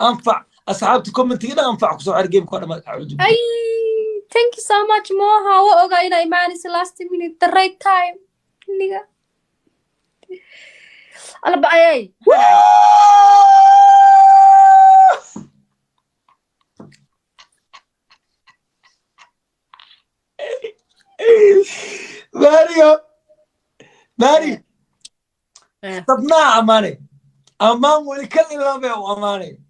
انفع اصحابتي كومنت كده انفع كسو عر جيم كو ما اعوذ Ay, thank you so much Moha. Wa oga inay imaanayso last minute the right time. Niga. Ala ba'ay. ماري طبنا اماني امان ولكل الا بيو اماني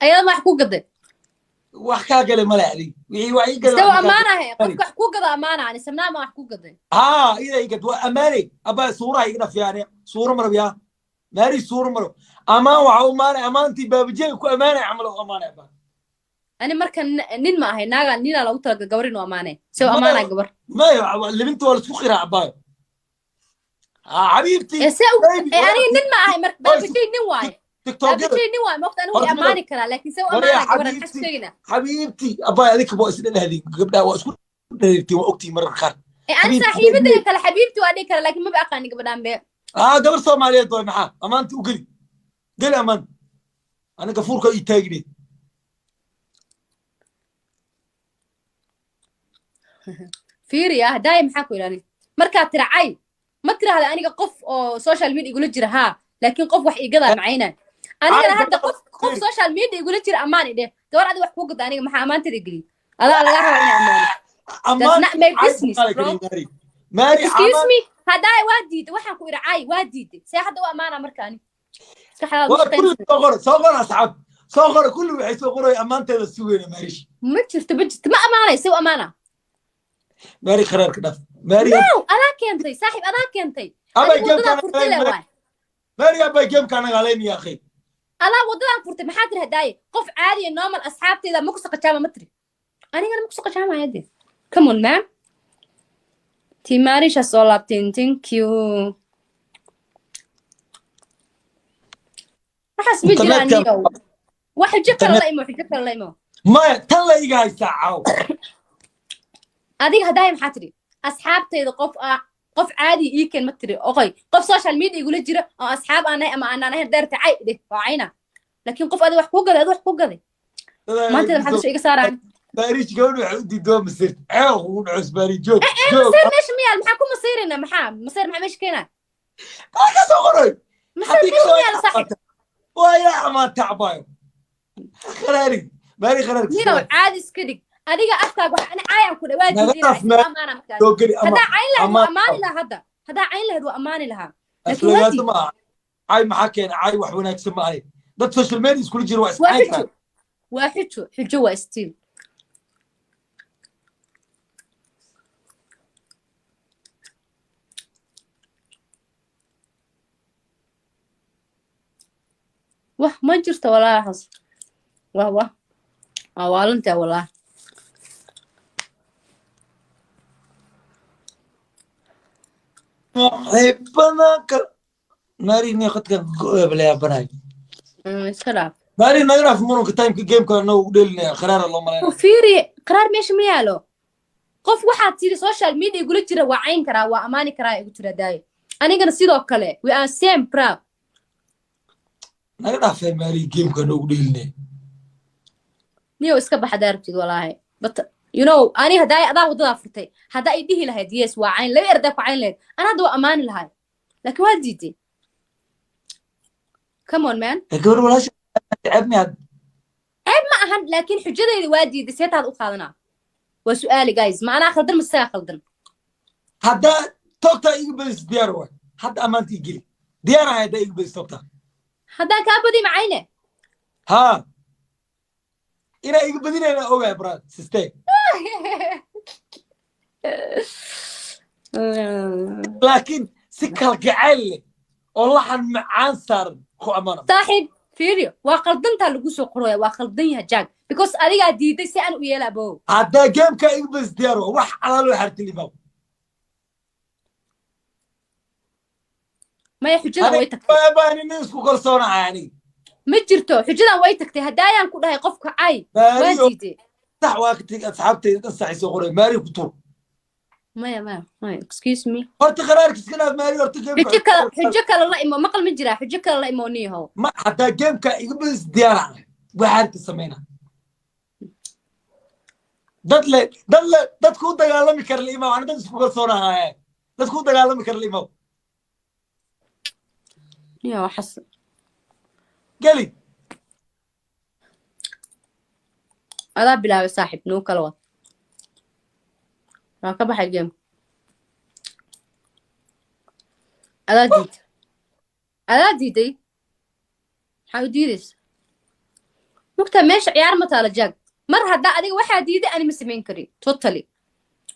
Ayada ma ku gaday. وحكا قال ملعلي وعي قال Istawa amaana hay. Qofka ku gada amaana ani samnaa ma ku gaday. ها اذا يقد اماني ابا صوره يقدف يعني صوره مربيا ماري صوره مرو امان وعو ماني امانتي بابجي كو اماني عملوا اماني ابا Ani marka nin ma ahay naaga nina lagu talaga gabar inuu amaanay. Soo amaana gabar. ما اللي بنت ولا سوق قراء باي حبيبتي ani nin ma ahay marka babajay nin waaye. تيك توك babajay nin waaye maqta anigu amaani kara laakiin soo amaana gabar aan xaskeeyna. حبيبتي ابا هذيك بو اسدن هذيك قبلها واسكو ديرتي واختي مره خار ani saaxiibada kala xabiibti waa dhig kara laakiin ma aqaan gabadhan be. قبل Soomaaliyeed doy maxaa amaanti u gali gali amaan aniga fuurka ii taagni fiiriya haday maxaa ku ilaalin marka tiracay ma tiraahdo aniga qof oo social media igula jira ha laakiin qof wax igada macayna aniga hadda qof social media igula jira amaan idhe gabar adiga wax ku gada aniga maxaa amaantada geli adaa laga rabaa inaan amaano that's not my business bro Mary excuse me haday waa diiday waxaan ku iracay waa diiday see hadda waa amaana markaani iska xalaal soo qor asxaab soo qor kullu waxay soo qoray amaanteeda si weyn Mary ma jirto ma amaanay soo amaana Mary qaraarka dhaf Mary ana keentay saaxiib ana keentay abay game kana galeen ya akhi ala wadadan furtay maxaa tir haday qof caadi normal asxaabteeda ma ku saqajaama ma tiri anigana ma ku saqajaama yade come on man Timarisha soo laabteen thank you waxaas ma jiraan iyo wax jikar la imo ma tan la iga haysaa adiga haday maxaa tiri asxaabteeda qof caadi ii keen ma tiri oqay qof social media igula jira oo asxaab aanay ama aanan ahayn deerta cay dheh waayna laakiin qof adiga wax ku gaday maanta waxa iga saaraan باريش قولوا عندي دوم مسيرت عاو ونعس باري جوك مسير ليش ميال maxaa ku masirina masir maxaa meesh keenay ka soo qoray masir meesh miyal صاحب ويا ما تعبان خراري باري خراري niyo caadi iska dhig adiga afkaaga wax ana caayaan ku dhawaad diiday amaana markaa hada cayn lahayd waa amaani lahaa hada cayn lahayd waa amaani lahaa laakiin waa caay maxaa keenay caay wax wanaagsan ma ahay dad social media isku jiro waa iscaayka waa xujo waa stiil wah ma jirto walaa xas wah awaalanta walaa حبنا ماري ناخذ بلا بناي iskala ماري نعرف مرونك تايم جيم كنا ودلنا قرار الله ما fiiri qaraar meesha ma yaalo qof waxaad tiri social media igula jira waa cayn karaa waa amaani karaa igu tira daay anigana sidoo kale we are same proud نعرف ماري جيم كنا ودلنا niyo iska baxda aragtid walaahi but you know ani haday adaa wadada furtay hadaa idihi lahayd yes waa cayn laba erda ku cayn lahayd ana hadda waa amaani lahayd laakiin waa diiday come on man gabar walaasha عبني هاد عيب ما أهان لكن حجده وادي دسيت هذا أخذنا وسؤالي جايز ما أنا أخذن مسا أخذن هذا توكتا إيجبلس ديارو هذا أمانت يجي ديارة هذا إيجبلس توكتا هذا كابودي معينه ها إنا إيجبلين أنا أوجا براد سستي لكن سكر جعل والله حن معان صار خو أمانة صاحب فيريو وقلدنت لغو سو قرويا وقلدن يا جاك because adiga diiday si aan u yeelabo hada game ka English diaro wax ala loo xartay libaw ma xujada way tagtay baan in isku kalsoona aani ma jirto xujada way tagtay hadayaan ku dhahay qofka ay waa diiday sax waqti asxaabtay sax soo qoray maari ku tur ما excuse me horta qaraarka iska naad maari horta حجة كلا لا إما مقل من جرا حجة كلا لا إما ونيه ma hataa geemka iga badis diyaar ah waxaad ka sameynaa dad ku dagaalami kara liimaw ana dad isku kalsoonahay dad ku dagaalami kara liimaw يا وحس gali هذا بلا صاحب نو كلا راكب حق جيم هذا ديدي حاو ديدس مكتا ماشي عيار متى جاك مر هدا أديك واحد ديدي أنا مسمين كري توتالي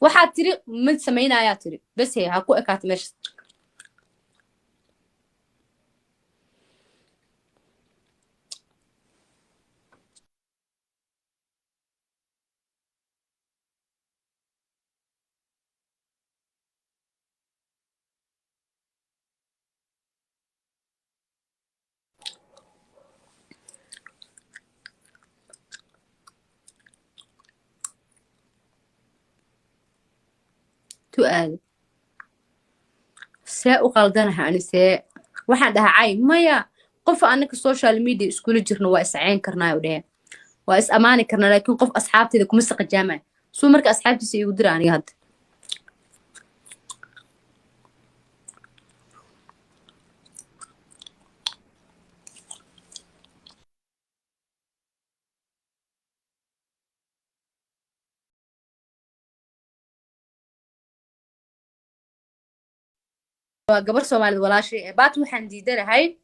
واحد تري من سمين آيات تري بس هي هاكو أكات ماشي سؤال ساء وقلدنها عن ساء waxaan dhahaa cay maya qof anaka social media iskula jirno waa iscayn karnaa oo dhahay waa is amaani karnaa laakiin qof asxaabteeda kuma saqajaamay soo marka asxaabtiisa igu dira aniga hadda waa gabar Soomaaliyeed walaashay baat waxaan diidanahay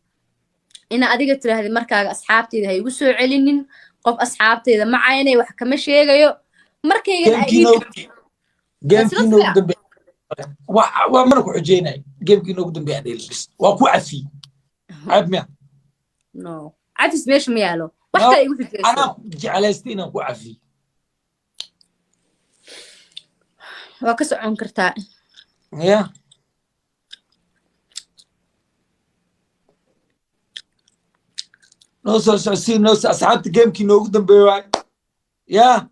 ina adiga tiraahdo markaaga asxaabteeda hay igu soo celinin qof asxaabteeda ma caynay wax kama sheegayo markayga ay geemkii noogu dambe waa mana ku xujeynay geemkii noogu dambe adeel bis waa ku cafi abmiya no عادي meesha ma yaalo wax kale igu xujeyso ana jecelaystay inaan ku cafi waa ka socon kartaa ya نوصل سعسين نوصل أصحاب جيمكي نوجد دم يا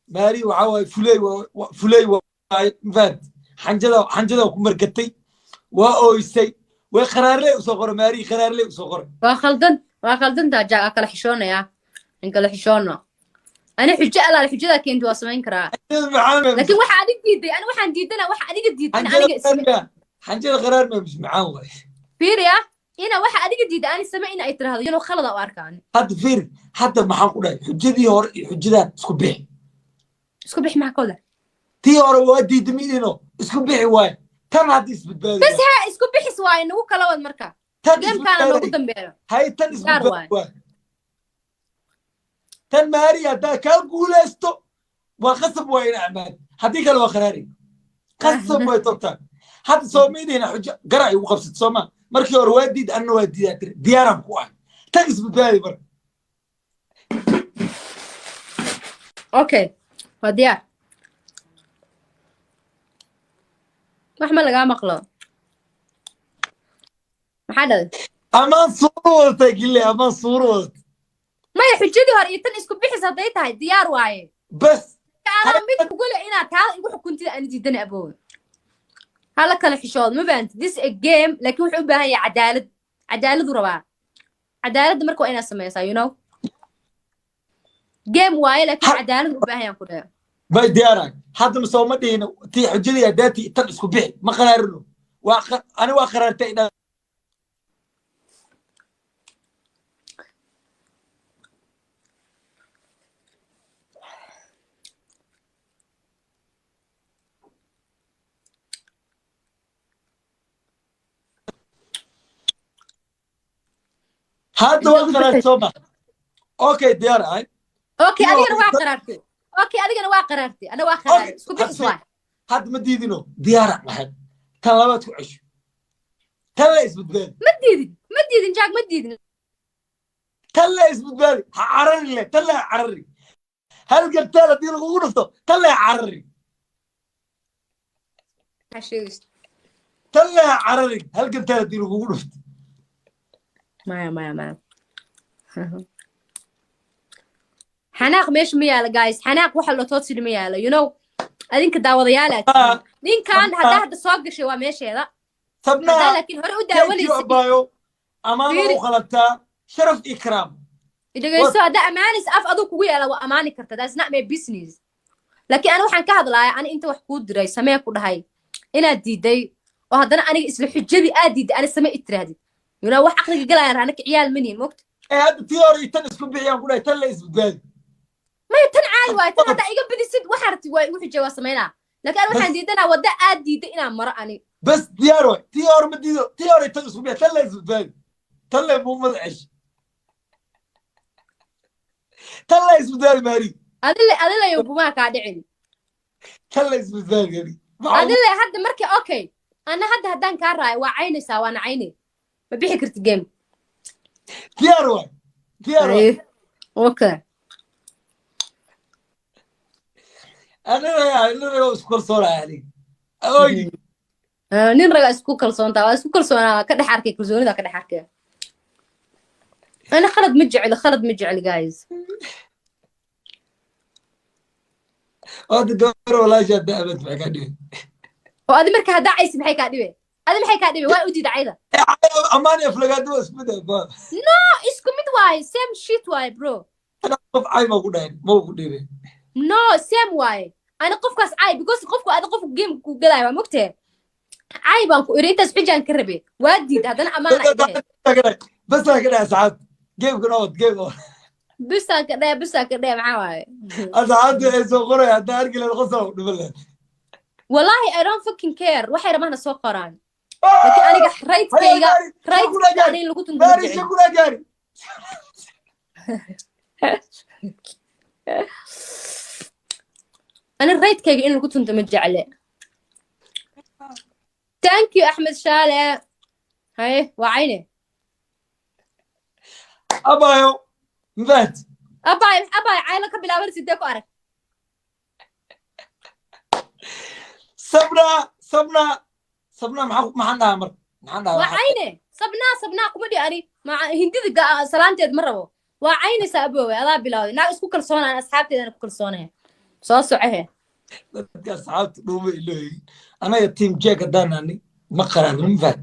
ماري وعواي فلي وفاد حنجدا ومركتي وأويسي وقرار لي وصغر ماري قرار لي وصغر واخلدن دا جاء كلا حشونا يا إن كلا حشونا أنا حجة لا الحجة ذا كنت واسمين كرا لكن واحد جديد أنا واحد جديد أنا واحد جديد أنا حنجدا قرار ما مش معاه فيريا ina waxa adiga diiday aan sameeyay ay tiraahdo inuu khalad u arkaan hadda fiir hadda maxaan ku dhahay xujadii hore iyo xujadan isku bixi maxaa kooda tii hore waa diiday midino isku bixi waay tan hadda isbadbaadi bas ha isku bixis waay nagu kala wad marka geemkaana nagu dambeeyo hay tan isbadbaadi waay tan maari hadda ka guuleysto waa qasab waay in amaad hadii kale waa qaraari qasab way tobtaan hadda Soomaaliyeena xujo garay ugu qabsad Soomaa markii hore waa diid anna waa diidaa diyaaran ku ah tag isbadbaadi mar okay waa diyaar wax ma laga maqlo maxaa dhad amaan suurta gille amaan suurta maya xujadii hore iyo tan isku bixis haday tahay diyaar waaye bas ana mid ku gole inaad taada igu xukuntida aan diidana aboo هلا كلا حشود ما بنت this a game لكن وحو بها هي عدالة وربا عدالة مركو أنا سميسا you know game واي لكن عدالة وبها هي كلها باي ديارك حد مسومتين تي حجلي داتي تنسكو بيه ما قررنو أنا وقررت إذا هذا وقررت صوبا اوكي ديار هاي اوكي انا وقررتي انا وقررت اسكو بحسوا هذا ما ديدينو ديار واحد طلبات وعش تلا اسبد بالي ما ديدين جاك ما ديدين تلا اسبد بالي عرري لي تلا عرري هل قلت له دي لو غرفته تلا عرري حشيش تلا عرري هل قلت له دي لو غرفته ما حناق مش ميالا جايز حناق waxa la toosir miyaala you know adinka daawadayaal ninkan hadda soo gashay waa meesheeda sabna laakiin hore u daawanaysa abayo amaana u qalabtaa sharaf ikraam idagayso hadda amaanis af aduu kugu yeela waa amaani karta that's not my business laakiin ana waxaan ka hadlayaa ani inta wax ku diray samee ku dhahay inaad diiday oo haddana aniga isla xujadii aad diiday ana samee itiraadid yuna wax aqliga galayaan anaka ciyaal mani moogta hadda theory tan isku bixiyaan ku dhahay tan la isbadbaadi ما تنعاد واي ترى هذا إيجا بدي سد وحرتي واي وحي جوا سمينا لكن أنا وحنا ديدنا ودا أدي دينا مرة أني بس تيار مديدو تيار تنسو بيها تلا يزبال تلا مو مدعش تلا يزبال ماري أدلة يوبو ما قاعدين تلا يزبال ماري أدلة هاد مركي أوكي أنا هدان كارا وعيني سوا أنا عيني ما بيحكرت جيم تيار أوكي أنا أسكر صورة يعني أوي نين رجع اسكو كلسون كده حركة كلسون ده كده حركة أنا خلد مجعل جايز هذا دور ولا جد أبد معك عدوي وهذا مركز هذا عايز محيك عدوي هذا محيك عدوي واي أدي دعيده أماني أفلقادو اسمه no اسكو مدواي same shit واي برو أنا قف عاي ما قدين no same واي أنا قفكاس عاي because قفكو هذا قفك جيم كوجلاي ما مكتة عاي بانكو إريد تسبيجان كربي وادي هذا أنا أمانة بس كده ساعات جيم كنوت جيم بس كده معاي أساعد سوقري هذا أرجل القصة ونبلة والله I don't fucking care وحي رمانا سوق قران لكن أنا رايت كيجا أنا اللي قلت ماري شكولا جاري أنا الرايت كيجا إنه كنت متمجع عليه thank you أحمد شالة هاي وعيني أبايو مفات أباي عائلة بلا ورث يديكو أرك صبنا معنا أمر وعيني صبنا كمدي أري مع هندي سلامتي مرة وعيني سأبوي هذا بلاوي نا اسكو كلسونة أنا أصحابتي أنا كلسونة صوصو عيه أصحابتي دومي إلهي أنا يتيم جاك داناني ما قرأت مفات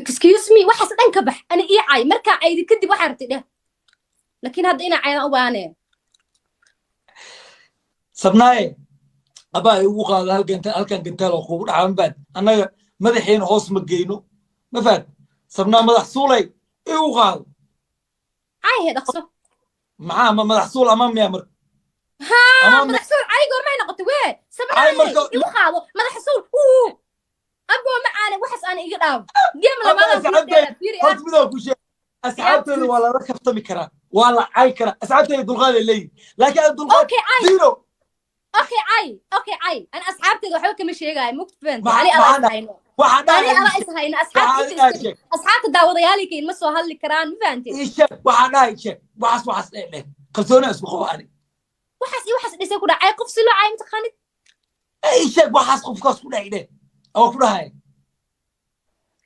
excuse me waxaas dhan ka bax ana ii caay markaa caydi kadib waxaa rabtay dheh laakiin hadda ina cayna u baanee sabnaaye abaa ugu qaada halkan gantaal oo kugu dhaca mafaad annaga madaxeena hoos ma geyno mafaad sabnaa madax suulay igu qaado cayhe dhaqso maxaa ma madax suul ama miyaa marka haa madax suul cay goormay noqotay wee sabnaaye igu qaado madax suul أبو معانا وحس أنا إقرأ جيم لما أسعدتني ولا ركبت مكرا ولا عاي كرا أسعدتني دلغال الليل لكن الدلغال أوكي عاي زيرو أوكي عاي أنا أصحابتي وحوك مش جاي مكتبين علي أرأس هينو علي أرأس هينو أصحابتي داود يالي كي مسوا هالكران فهمتي إيش وحنا إيش وحس إيه خلصونا اسمه خواني وحس ليس كده عاي قف سلو عاي متخانق إيش وحس قف كاس كده إيه أو كده هاي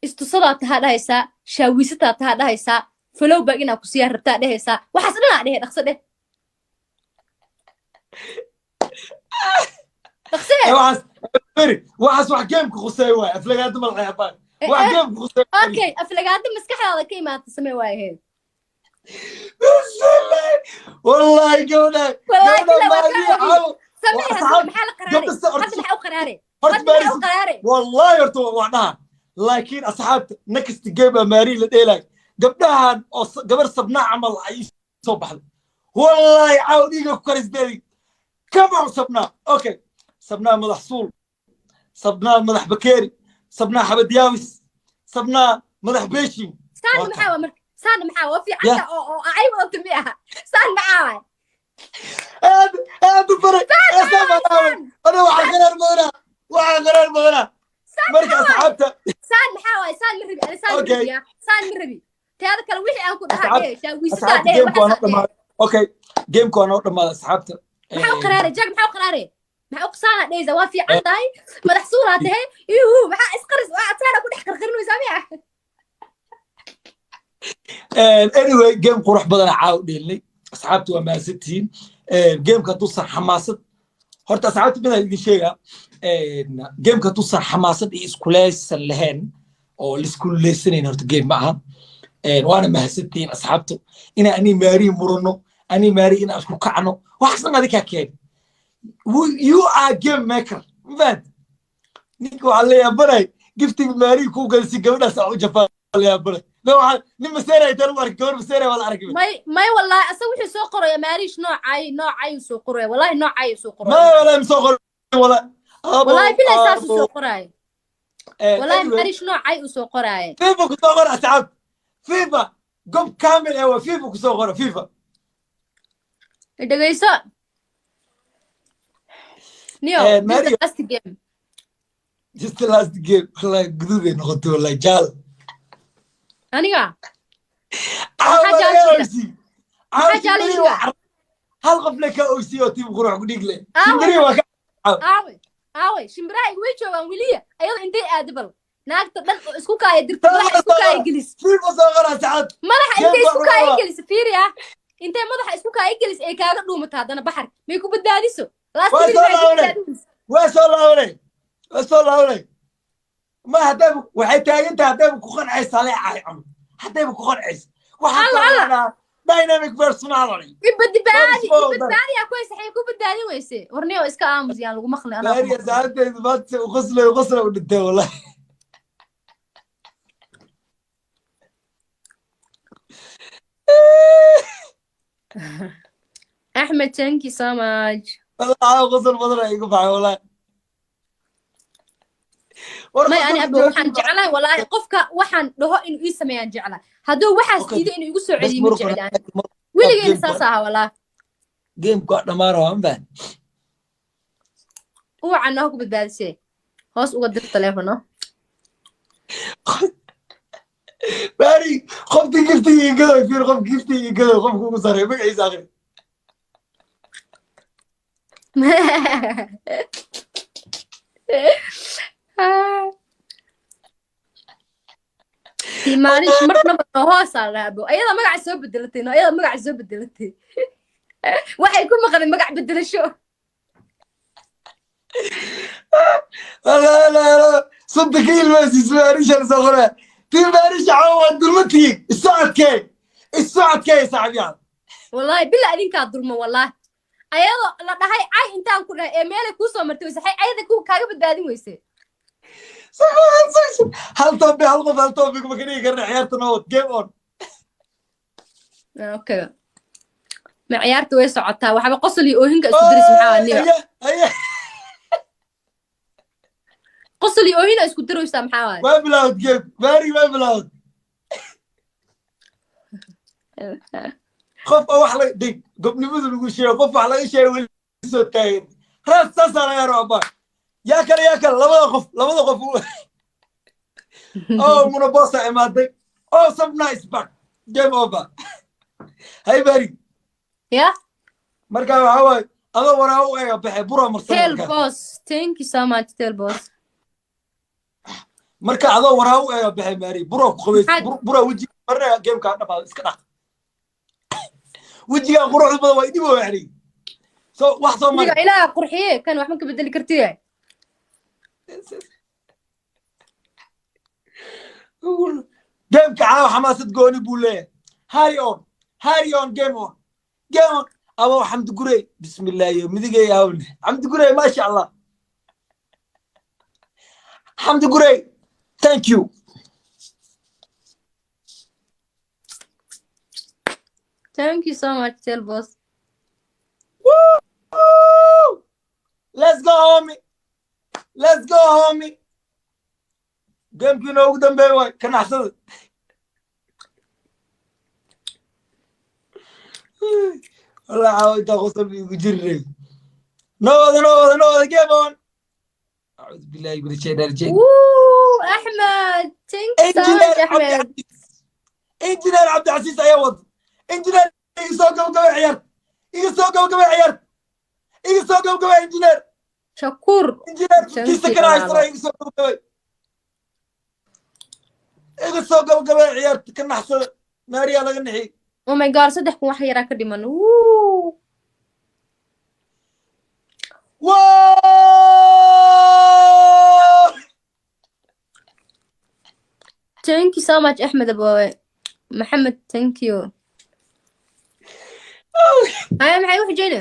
istusadaad tahaa dhahaysaa shaawiisataad tahaa dhahaysaa falow baa inaa ku siyaa rabtaa dhahaysaa waxaas dhanaa dhehe dhaqso dheh waxaas wax geemka khusay waay aflagaada malcayabaan wax geemka khusay okay aflagaada maskaxdaada ka imaata samee waayaheen wallahi gabadha maxaa la qaraare والله يرتو وعناها لكن أصحاب نكست جيبه ماري لديلاك قبلها قبل صبنا عمل عيش صباح والله عاوديك كريس ديلي كم صبنا أوكي صبنا مدح صول صبنا مدح بكيري صبنا حبد ياوس صبنا مدح بيشي سان محاوى في عشا أو أيوة تبيها سان محاوى هذا فرق أنا وحقنا المدرة وعقرا المغنى مركز أصحابته سان محاوي سان مربي أنا سان مربي سان مربي هذا كان وحي أنا كنت هاي شاويستا ده أوكي جيم كون أوضح مع أصحابته محاو قراري جاك محاو قراري محاو قصانة ده زوافي عندي مدحصورة ده يوه محا إسقرس وأعتانا كنت أحكر خيرنو سامية anyway جيم قروح بدنا عاود لي أصحابته وما ستين جيم كان توصل حماسة horta asxaabta midaan idin sheegaa gameka tusan xamaasad iyo iskuleysan lahayn oo laiskuleysanayn horta game ma aha waana mahadsantihiin asxaabtu ina ani maari murano ani maari ina isku kacno waxsan adika keen you are game maker mad ninka waxa la yaabay gifting maari ku galsi gabadhaas oo jafaa la yaabay لو نما سيرة يتلو أركور بسيرة ولا أركب ما والله أسوي سوق قرية ماريش نوع عي سوق قرية والله نوع عي سوق قرية ما ولا مسوق ولا والله بلا أساس سوق قرية والله ماريش نوع عي سوق قرية فيفا كسوق أسعد فيفا قم كامل أيوة فيفا كسوق فيفا إنت جايسا نيو ماريو last game just the last game والله قدودي نقطة والله جال أنيقا هل قبلك أوسي وتيم قروح قديك لي آوي شمبراي ويشو وان وليه أيضا انتي آدبل ناك تبل اسكوكا يدرت مدح اسكوكا يجلس في المصغرة سعد مدح انتي اسكوكا يجلس فيريا انتي مدح اسكوكا يجلس اي كاغا دومت هادانا بحر ميكو بداديسو واسولي ما هدابك waxay taaganta hadaabku ku qancay saleecay am hadaabku ku qancay waxa dynamic personality ibadbaadi ya ku saxay ku badbaadi weyse warniyo iska aamus yaan lagu maqlay ana bariya saacadii baad qosla u dhintay wallahi Ahmed thank you so much wallahi qosl badana igu baxay wallahi ما أنا أبغى وحن جعله والله قفك وحن له إنه يسمى جعله هدو وحس إذا إنه يقصوا عليه من جعله ولا جين ساسها والله جيم قاعد مارو هم بان هو عنه بالبالسي خلاص وقدر تلفونه باري خفتي قفتي كذا يصير خف قفتي كذا خف كوكو صار بقى يساغر معليش مرنا هوس على ابو ايضا مقع سو بدلتين ايضا مقع سو بدلتين واحد يكون مقعد مقع بدل شو لا صدقي المسي سماريش انا صغيره في ماريش عوض دلمتي الساعه كي صاحبي والله بالله ادينك ظلمه والله ايضا لا دحي عي انتان كنا ايميل كو سو مرتي صحي ايضا كو كاغا بدادين ويسه هل طبي ما كان يقرا عيارته نوت جيم اون اوكي ما عيارته way socotaa waxba qosol iyo oohinka isku diris maxaa niyo qosol iyo oohinka isku diraysa maxaa waay ما بلاود جيم باري ما بلاود خوف wax la dig gobnimadu lagu sheego qof wax laga sheego wali soo taagan raas saar ya raba يا كل لبدا قف او منبوسه امادي او سب نايس باك جيم اوفر هاي باري يا marka waxa way ado waraa u eega baxay bura marsan tell boss thank you so much tell boss marka ado waraa u eega baxay mari bura ku qabeys bura waji marna game ka dhabaad iska dhaq wajiga quruxda badan way dibo yani so wax soo mar ila qurxiye kan wax ma ka bedeli kartiyay جيم كعاو حماسة قوني بوليه هاري اون جيم اون ابو حمد قري بسم الله يوم مدقى يا ولد حمد قري ما شاء الله حمد قري ثانك يو thank you so much tell boss let's go homie جيم كنا قدام بيواي كان احسن والله عاود تاخذ بيجري نو جيم اون اعوذ بالله من الشيطان الرجيم احمد ثانك يو احمد انجينير عبد العزيز ايوض انجينير يسوق عيار انجينير شكور انجينير كيس كراي ترى يسوق عيار كنا حصل ناري على غنحي او ماي جاد صدق wax yara ka dhiman واو thank you so much Ahmed Abowe Mohammed thank you هاي maxay wax jeena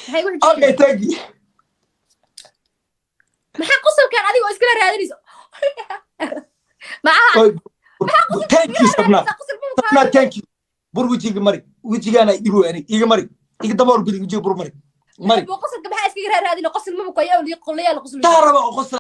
maxay wax jeena okay thank you maxaa qosolkan adiga oo iskala raadinayso thank you sabna thank you bur wajiga mari wajigana igu ani iga mari iga dabool gudi wajiga bur mari qosolka maxaa iskaga raadinayso qosol ma ku ayaa qolaya qosol taraba qosol